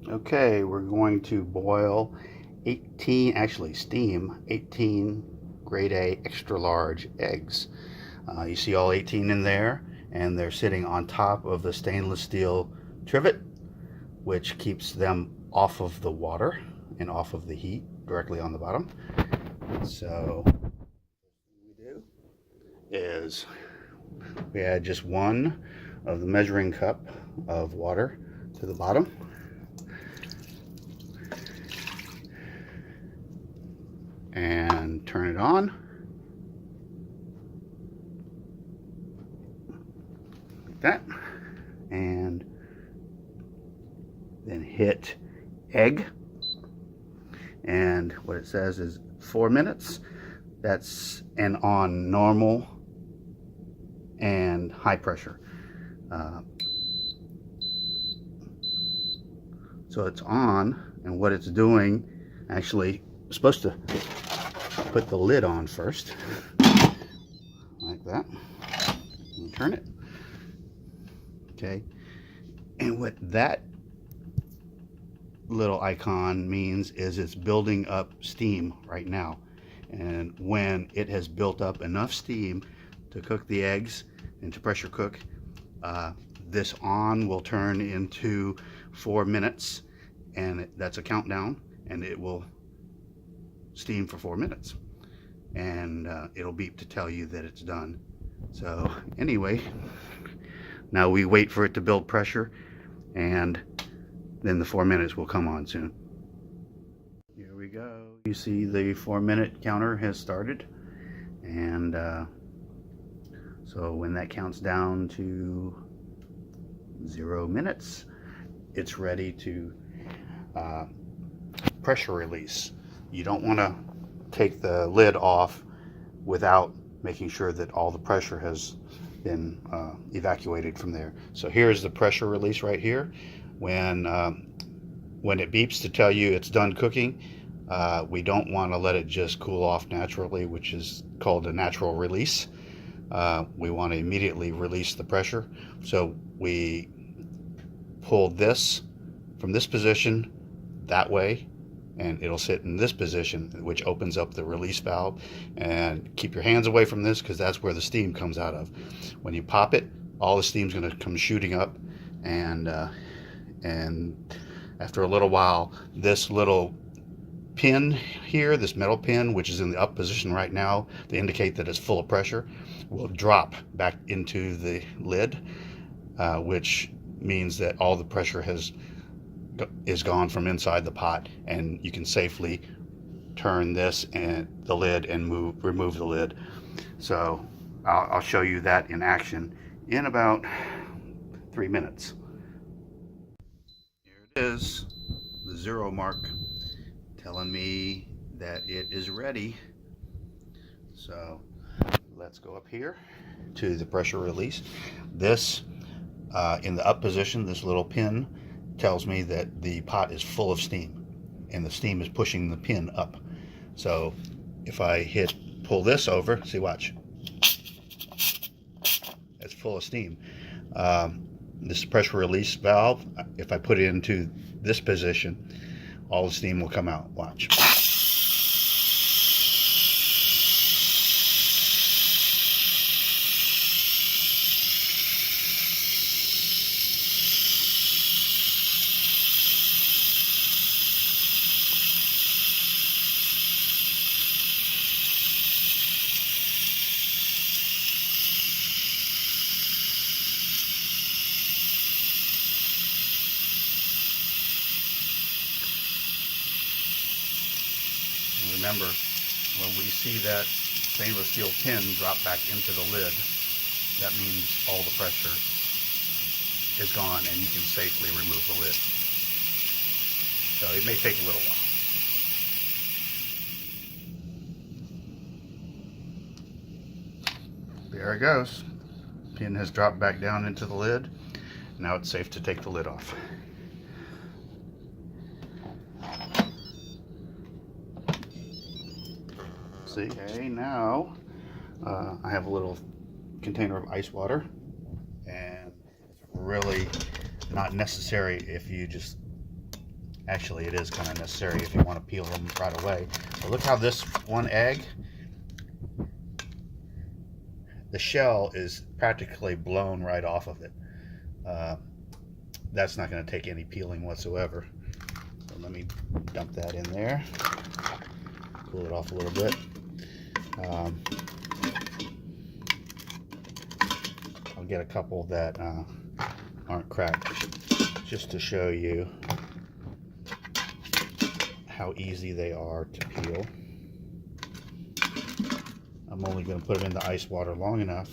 Okay, we're going to boil 18, actually steam 18 grade A extra large eggs. You see all 18 in there, and they're sitting on top of the stainless steel trivet, which keeps them off of the water and off of the heat directly on the bottom. So what we do is we add just one of the measuring cup of water to the bottom. And turn it on. Like that. And then hit egg. And what it says is 4 minutes. That's and on normal and high pressure. So it's on, and what it's doing, actually, I'm supposed to put the lid on first, like that, and turn it. Okay, and what that little icon means is it's building up steam right now, and when it has built up enough steam to cook the eggs and to pressure cook, this on will turn into 4 minutes, and that's a countdown, and it will steam for 4 minutes, and it'll beep to tell you that it's done. So anyway, now we wait for it to build pressure, and then the 4 minutes will come on soon. Here we go. You see the 4-minute counter has started, and so when that counts down to 0 minutes, it's ready to pressure release. You don't want to take the lid off without making sure that all the pressure has been evacuated from there. So here's the pressure release right here. When it beeps to tell you it's done cooking, we don't want to let it just cool off naturally, which is called a natural release. We want to immediately release the pressure. So we pull this from this position that way, and it'll sit in this position, which opens up the release valve. And keep your hands away from this, because that's where the steam comes out of. When you pop it, all the steam's going to come shooting up, and after a little while, this little pin here, this metal pin, which is in the up position right now to indicate that it's full of pressure, will drop back into the lid, which means that all the pressure is gone from inside the pot, and you can safely turn this and the lid and remove the lid. So I'll show you that in action in about 3 minutes. Here it is, the 0 mark, telling me that it is ready. So let's go up here to the pressure release. This in the up position, this little pin tells me that the pot is full of steam, and the steam is pushing the pin up. So if I pull this over, see, watch, it's full of steam. This pressure release valve, if I put it into this position, all the steam will come out. Watch. Remember, when we see that stainless steel pin drop back into the lid, that means all the pressure is gone and you can safely remove the lid. So it may take a little while. There it goes. Pin has dropped back down into the lid. Now it's safe to take the lid off. See, okay, now I have a little container of ice water, and it's really not necessary if you just Actually, it is kind of necessary if you want to peel them right away. But look how this one egg, the shell is practically blown right off of it. That's not going to take any peeling whatsoever. So let me dump that in there, cool it off a little bit. I'll get a couple that aren't cracked just to show you how easy they are to peel. I'm only going to put them in the ice water long enough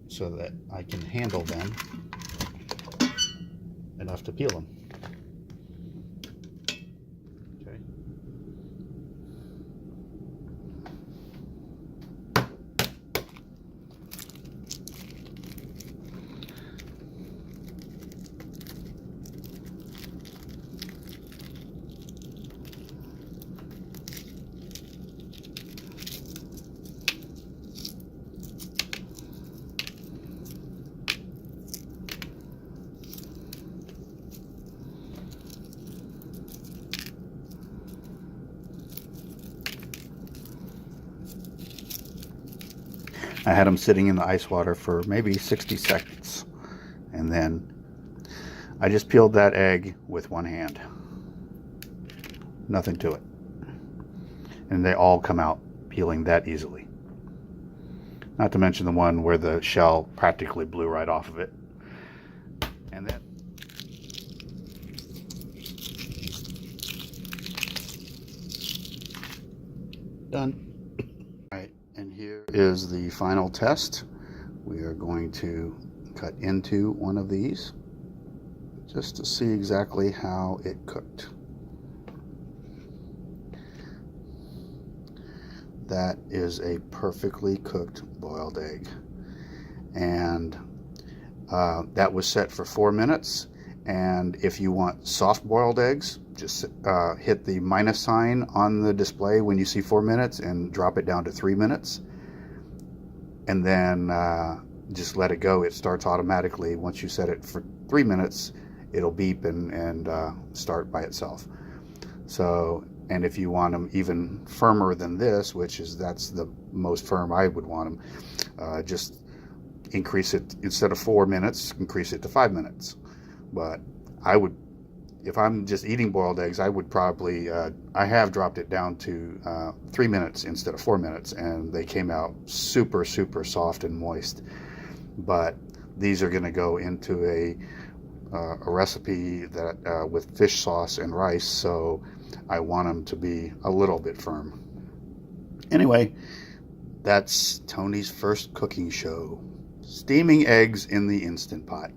so that I can handle them enough to peel them. Okay. I had them sitting in the ice water for maybe 60 seconds, and then I just peeled that egg with one hand. Nothing to it. And they all come out peeling that easily. Not to mention the one where the shell practically blew right off of it. And then done. All right, and here is the final test. We are going to cut into one of these just to see exactly how it cooked. That is a perfectly cooked boiled egg, and that was set for 4 minutes. And if you want soft boiled eggs, just hit the minus sign on the display when you see 4 minutes and drop it down to 3 minutes, and then just let it go. It starts automatically. Once you set it for 3 minutes, it'll beep and start by itself. So, and if you want them even firmer than this, that's the most firm I would want them, just increase it, instead of 4 minutes, increase it to 5 minutes. But I would, if I'm just eating boiled eggs, I would probably, I have dropped it down to 3 minutes instead of 4 minutes, and they came out super, super soft and moist. But these are going to go into a recipe that with fish sauce and rice, so I want them to be a little bit firm. Anyway, that's Tony's first cooking show. Steaming eggs in the Instant Pot.